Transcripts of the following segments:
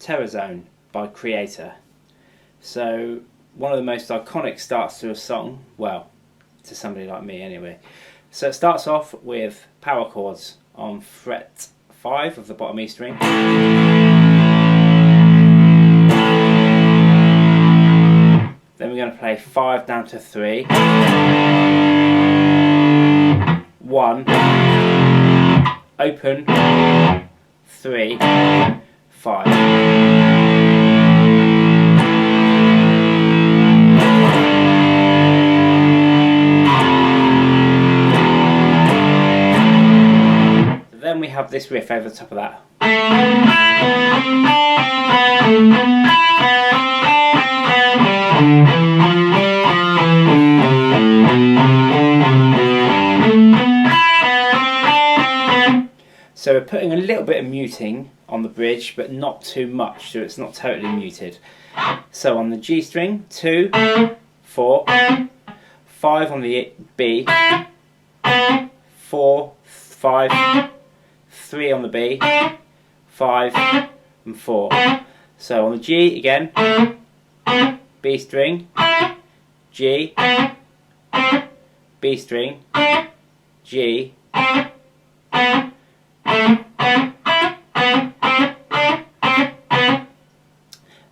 Terror Zone by Kreator. So one of the most iconic starts to a song, well, to somebody like me anyway. So it starts off with power chords on fret 5 of the bottom E string. Then we're going to play 5 down to 3. 1, open, 3, 5. Then we have this riff over the top of that. So we're putting a little bit of muting on the bridge, but not too much, so it's not totally muted. So on the G string, 2, 4, 5 on the B, 4, 5, 3 on the B, 5 and 4. So on the G again, B string, G, B string, G,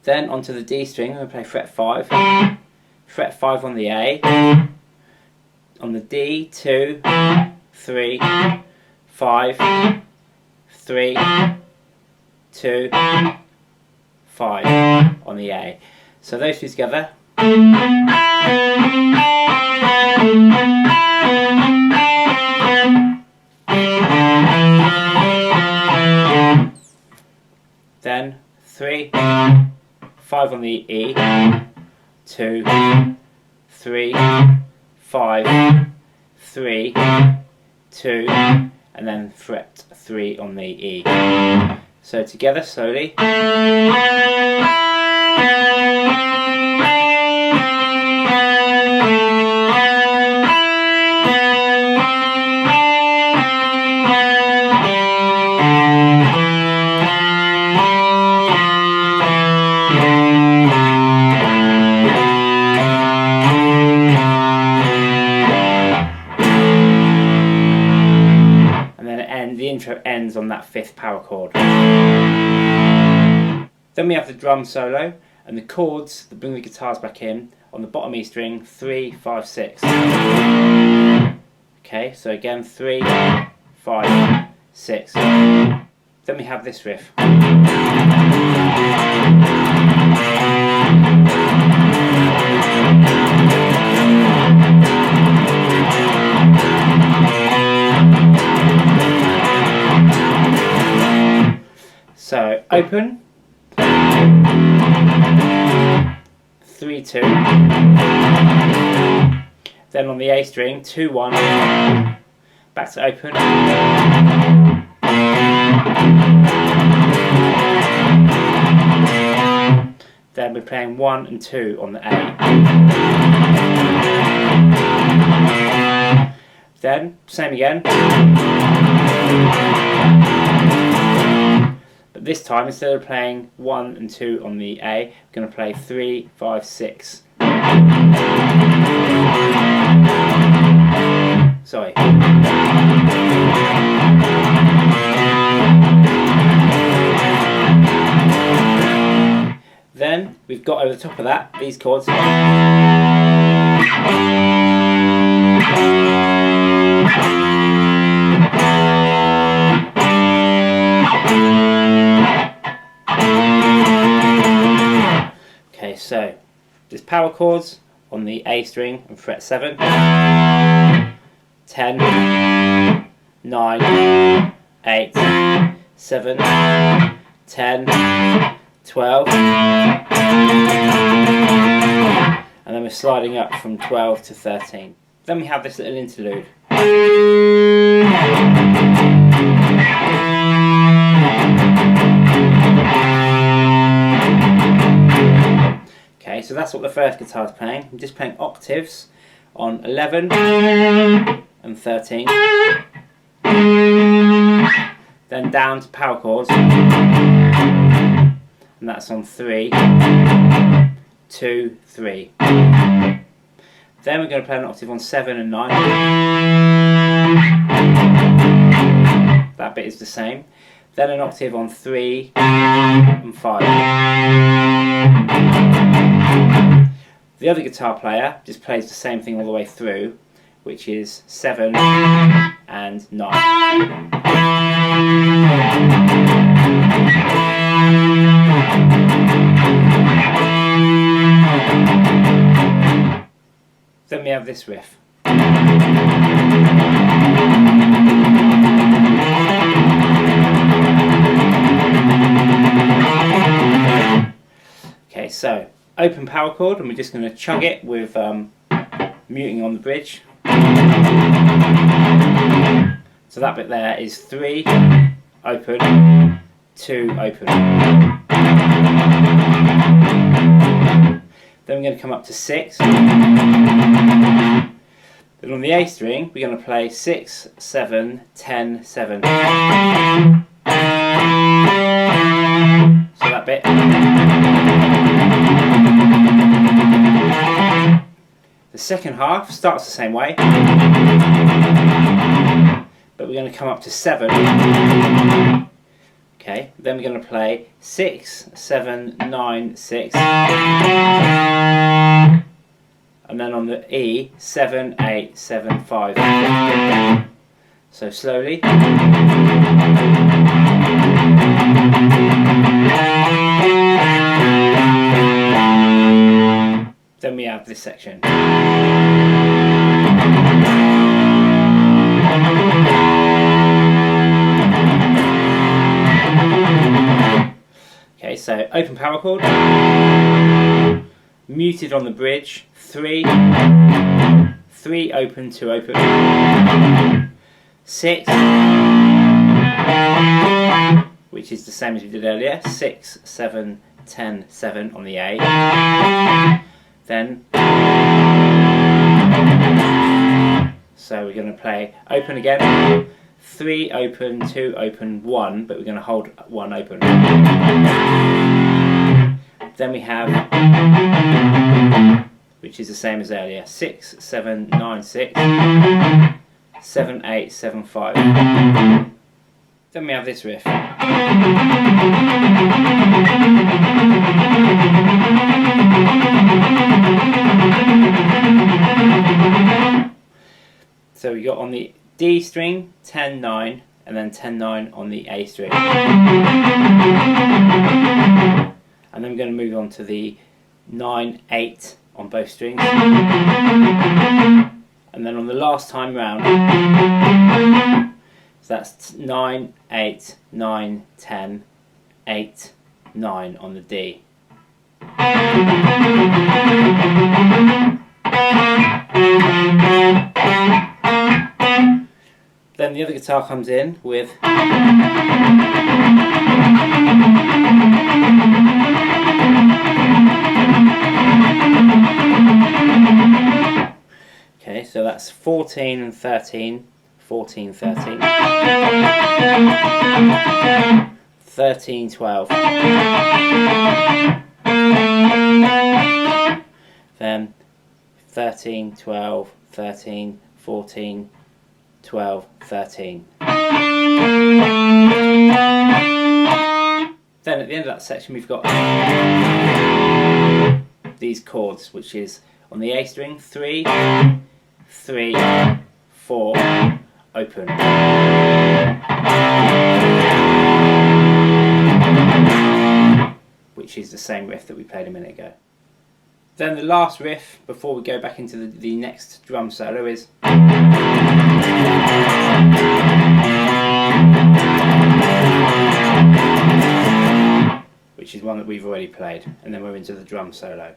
then onto the D string, we play fret 5, fret 5 on the A, on the D, 2, 3, 5, 3, 2, 5 on the A. So those two together. Then 3, 5 on the E, 2, 3, 5, 3, 2, and then fret 3 on the E. So together slowly. The intro ends on that 5th power chord. Then we have the drum solo and the chords that bring the guitars back in on the bottom E string, 3, 5, 6. Okay, so again 3, 5, 6. Then we have this riff. So open, 3, 2, then on the A string, 2, 1, back to open, then we're playing 1 and 2 on the A, then same again. But this time, instead of playing 1 and 2 on the A, we're going to play 3, 5, 6. Sorry. Then we've got over the top of that these chords. Okay, so there's power chords on the A string and fret 7, 10, 9, 8, 7, 10, 12, and then we're sliding up from 12 to 13. Then we have this little interlude. Okay, so that's what the first guitar is playing. I'm just playing octaves on 11 and 13. Then down to power chords. And and that's on 3, 2, 3. Then we're going to play an octave on 7 and 9. That bit is the same. Then an octave on 3 and 5. The other guitar player just plays the same thing all the way through, which is 7 and 9. Then we have this riff. Okay, so open power chord, and we're just going to chug it with muting on the bridge. So that bit there is 3, open, 2, open. Then we're going to come up to 6. Then on the A string, we're going to play 6, 7, 10, 7. So that bit. The second half starts the same way, but we're going to come up to 7. Okay, then we're going to play 6, 7, 9, 6. And then on the E, 7, 8, 7, 5. So slowly. Then we have this section. Okay, so open power chord, muted on the bridge, 3, 3 open, 2 open, 6, which is the same as we did earlier, 6, 7, 10, 7 on the A. Then, so we're going to play open again, 3 open, 2 open, 1, but we're going to hold 1 open. Then we have, which is the same as earlier, 6, 7, 9, 6, 7, 8, 7, 5. Then we have this riff. So we got on the D string 10, 9, and then 10, 9 on the A string. And then we're going to move on to the 9, 8 on both strings. And then on the last time round, so that's 9, 8, 9, 10, 8, 9 on the D. Then the other guitar comes in with okay, so that's 14 and 13, 14, 13, 13, 12, then 13, 12, 13, 14, 12, 13. Then at the end of that section we've got these chords, which is on the A string 3, 3, 4, open. Which is the same riff that we played a minute ago. Then the last riff before we go back into the next drum solo is which is one that we've already played, and then we're into the drum solo.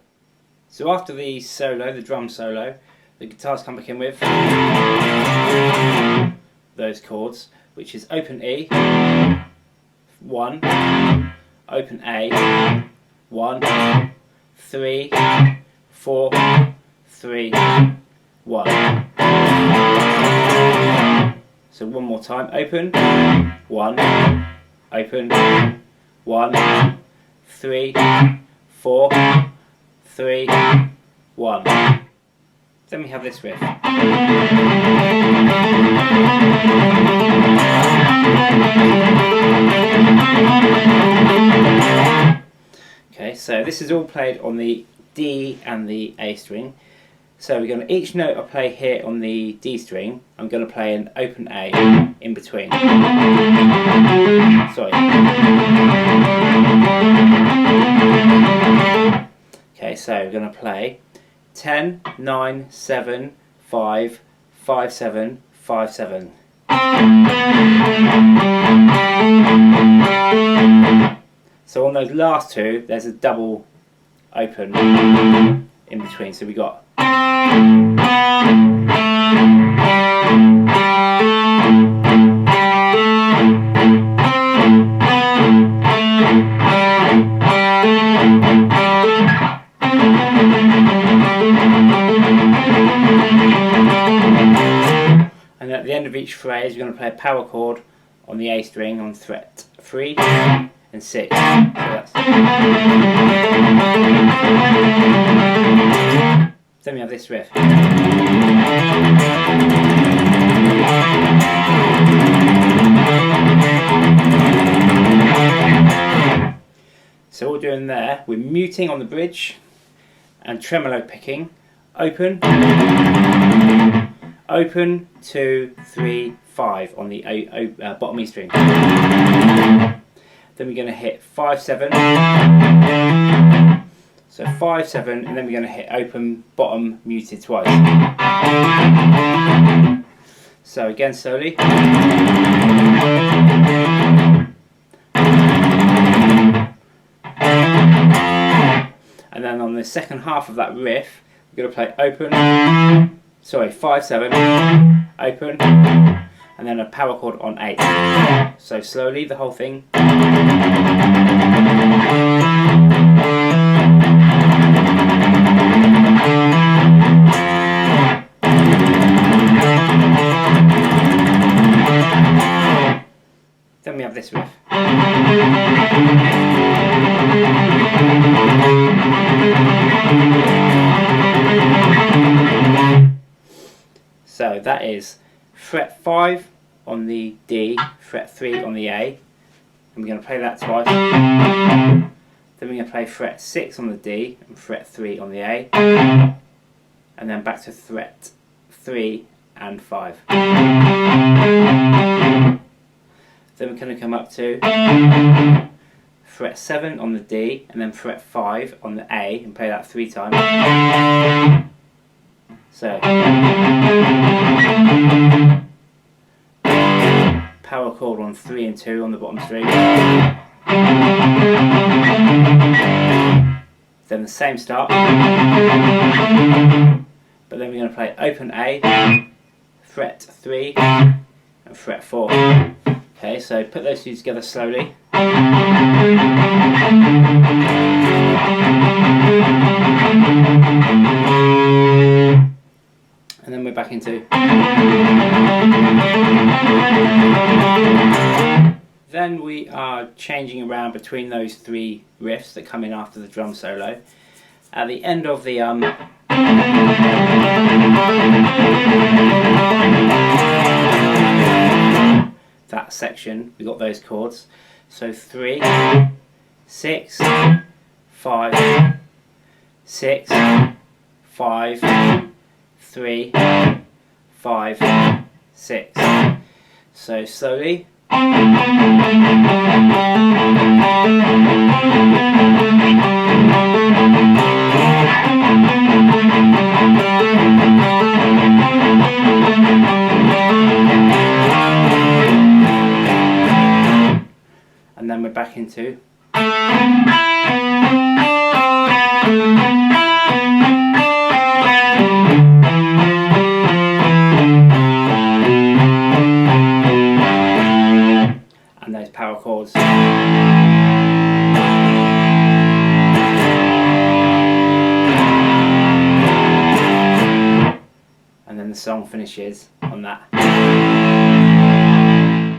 So after the solo, the drum solo, the guitars come back in with those chords, which is open E, 1, open A, 1, 3, 4, 3, 1. So one more time, open, 1, open, 1, 3, 4, 3, 1. Then we have this riff. Okay, so this is all played on the D and the A string. So we're going to, each note I play here on the D string, I'm going to play an open A in between. Sorry. Okay, so we're going to play 10, 9, 7, 5, 5, 7, 5, 7. So on those last two, there's a double open in between. So we got. And at the end of each phrase, we're going to play a power chord on the A string on fret 3 and 6. So that's. Then we have this riff. So what we're doing there, we're muting on the bridge and tremolo picking. Open, open, 2, 3, 5 on the bottom E string. Then we're going to hit 5, 7. So 5, 7, and then we're going to hit open, bottom, muted twice. So again slowly. And then on the second half of that riff, we're going to play open, 5, 7, open, and then a power chord on 8. So slowly the whole thing. Then we have this riff. So that is fret 5 on the D, fret 3 on the A, and we're going to play that twice. Then we're going to play fret 6 on the D and fret 3 on the A, and then back to fret 3 and 5. Then we're going to come up to fret 7 on the D and then fret 5 on the A and play that 3 times. So power chord on 3 and 2 on the bottom string. Then the same start, but then we're going to play open A, fret 3 and fret 4. Okay, so put those two together slowly. And then we're back into. Then we are changing around between those 3 riffs that come in after the drum solo. At the end of the that section, we got those chords. So 3, 6, 5, 6, 5, 3, 5, 6. So slowly. And then we're back into. And those power chords. And then the song finishes on that.